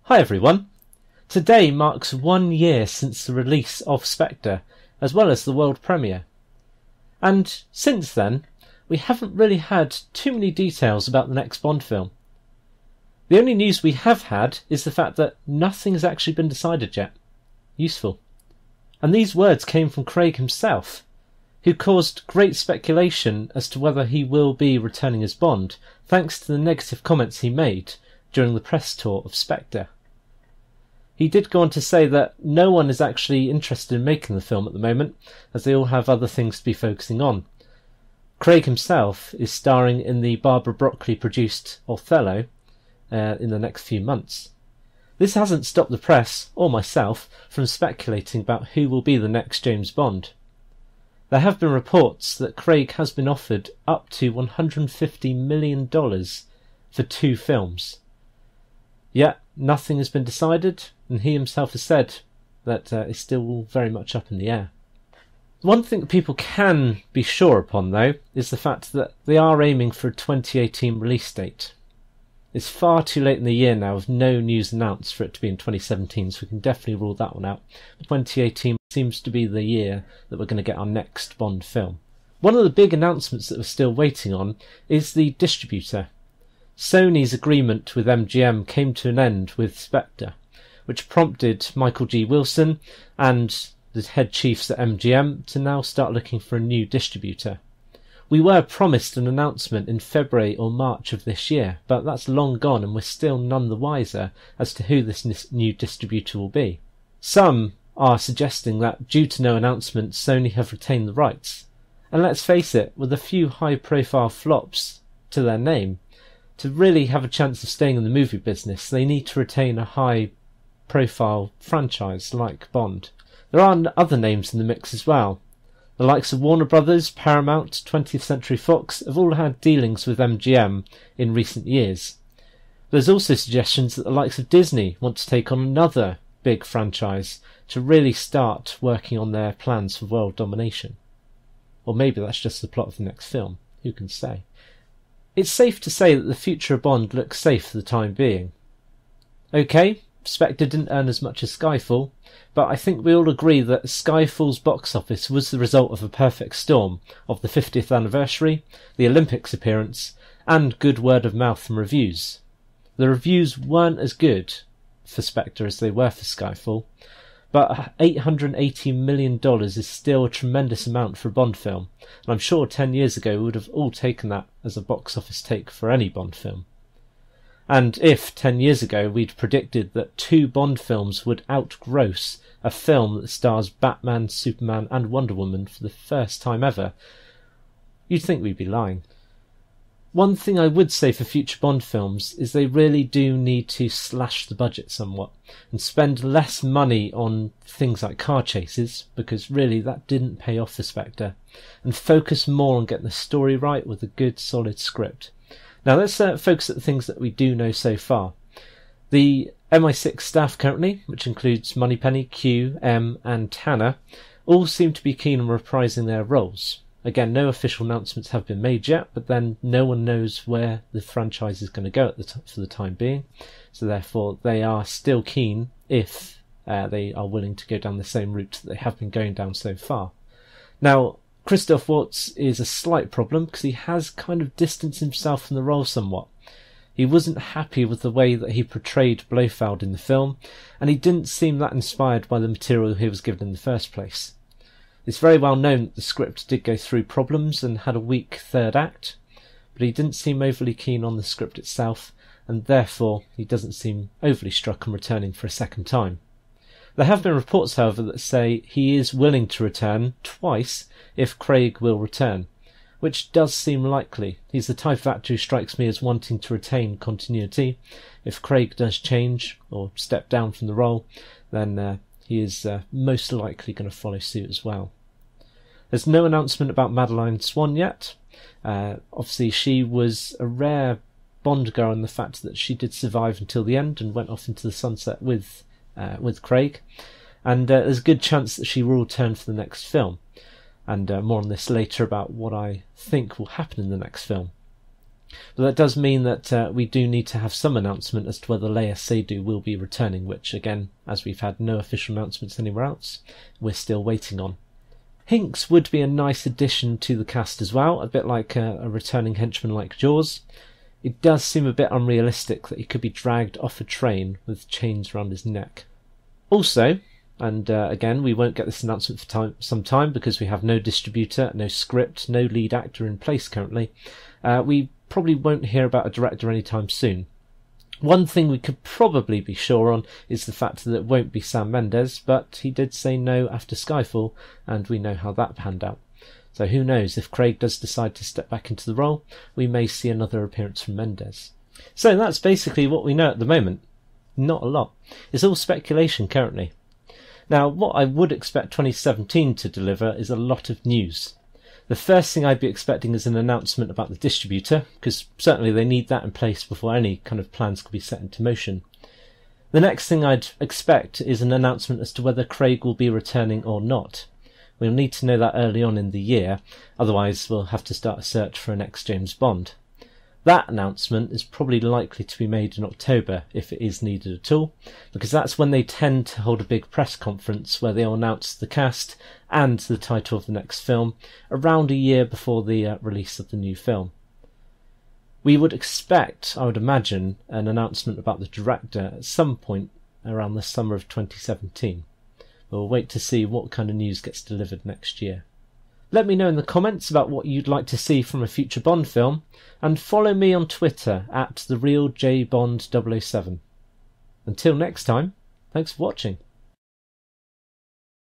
Hi everyone. Today marks 1 year since the release of Spectre, as well as the world premiere. And since then, we haven't really had too many details about the next Bond film. The only news we have had is the fact that nothing has actually been decided yet. Useful. And these words came from Craig himself, who caused great speculation as to whether he will be returning as Bond, thanks to the negative comments he made during the press tour of Spectre. He did go on to say that no one is actually interested in making the film at the moment, as they all have other things to be focusing on. Craig himself is starring in the Barbara Broccoli-produced Othello in the next few months. This hasn't stopped the press, or myself, from speculating about who will be the next James Bond. There have been reports that Craig has been offered up to $150 million for 2 films. Yet, nothing has been decided, and he himself has said that it's still very much up in the air. One thing that people can be sure upon, though, is the fact that they are aiming for a 2018 release date. It's far too late in the year now with no news announced for it to be in 2017, so we can definitely rule that one out. 2018 seems to be the year that we're going to get our next Bond film. One of the big announcements that we're still waiting on is the distributor. Sony's agreement with MGM came to an end with Spectre, which prompted Michael G. Wilson and the head chiefs at MGM to now start looking for a new distributor. We were promised an announcement in February or March of this year, but that's long gone and we're still none the wiser as to who this new distributor will be. Some are suggesting that due to no announcement, Sony have retained the rights. And let's face it, with a few high-profile flops to their name, to really have a chance of staying in the movie business, they need to retain a high-profile franchise like Bond. There are other names in the mix as well. The likes of Warner Brothers, Paramount, 20th Century Fox have all had dealings with MGM in recent years. There's also suggestions that the likes of Disney want to take on another big franchise to really start working on their plans for world domination. Or maybe that's just the plot of the next film. Who can say? It's safe to say that the future of Bond looks safe for the time being. Okay, Spectre didn't earn as much as Skyfall, but I think we all agree that Skyfall's box office was the result of a perfect storm of the 50th anniversary, the Olympics appearance, and good word of mouth from reviews. The reviews weren't as good for Spectre as they were for Skyfall, but $880 million is still a tremendous amount for a Bond film, and I'm sure 10 years ago we would have all taken that as a box office take for any Bond film. And if 10 years ago we'd predicted that 2 Bond films would outgross a film that stars Batman, Superman and Wonder Woman for the first time ever, you'd think we'd be lying. One thing I would say for future Bond films is they really do need to slash the budget somewhat and spend less money on things like car chases, because really that didn't pay off for Spectre, and focus more on getting the story right with a good solid script. Now let's focus at the things that we do know so far. The MI6 staff currently, which includes Moneypenny, Q, M and Tanner, all seem to be keen on reprising their roles. Again, no official announcements have been made yet, but then no one knows where the franchise is going to go for the time being. So therefore, they are still keen if they are willing to go down the same route that they have been going down so far. Now, Christoph Waltz is a slight problem because he has kind of distanced himself from the role somewhat. He wasn't happy with the way that he portrayed Blofeld in the film, and he didn't seem that inspired by the material he was given in the first place. It's very well known that the script did go through problems and had a weak third act, but he didn't seem overly keen on the script itself, and therefore he doesn't seem overly struck on returning for a second time. There have been reports, however, that say he is willing to return twice if Craig will return, which does seem likely. He's the type of actor who strikes me as wanting to retain continuity. If Craig does change or step down from the role, then he is most likely going to follow suit as well. There's no announcement about Madeline Swan yet. Obviously, she was a rare Bond girl in the fact that she did survive until the end and went off into the sunset with Craig. And there's a good chance that she will return for the next film. And more on this later about what I think will happen in the next film. But that does mean that we do need to have some announcement as to whether Leia Seydoux will be returning, which again, as we've had no official announcements anywhere else, we're still waiting on. Hinks would be a nice addition to the cast as well, a bit like a returning henchman like Jaws. It does seem a bit unrealistic that he could be dragged off a train with chains around his neck. Also, and again, we won't get this announcement for some time because we have no distributor, no script, no lead actor in place currently. We probably won't hear about a director anytime soon. One thing we could probably be sure on is the fact that it won't be Sam Mendes, but he did say no after Skyfall, and we know how that panned out. So who knows, if Craig does decide to step back into the role, we may see another appearance from Mendes. So that's basically what we know at the moment. Not a lot. It's all speculation currently. Now, what I would expect 2017 to deliver is a lot of news. The first thing I'd be expecting is an announcement about the distributor, because certainly they need that in place before any kind of plans could be set into motion. The next thing I'd expect is an announcement as to whether Craig will be returning or not. We'll need to know that early on in the year, otherwise we'll have to start a search for a next James Bond. That announcement is probably likely to be made in October, if it is needed at all, because that's when they tend to hold a big press conference where they'll announce the cast and the title of the next film around a year before the release of the new film. We would expect, I would imagine, an announcement about the director at some point around the summer of 2017. We'll wait to see what kind of news gets delivered next year. Let me know in the comments about what you'd like to see from a future Bond film, and follow me on Twitter @TheRealJBond007. Until next time, thanks for watching.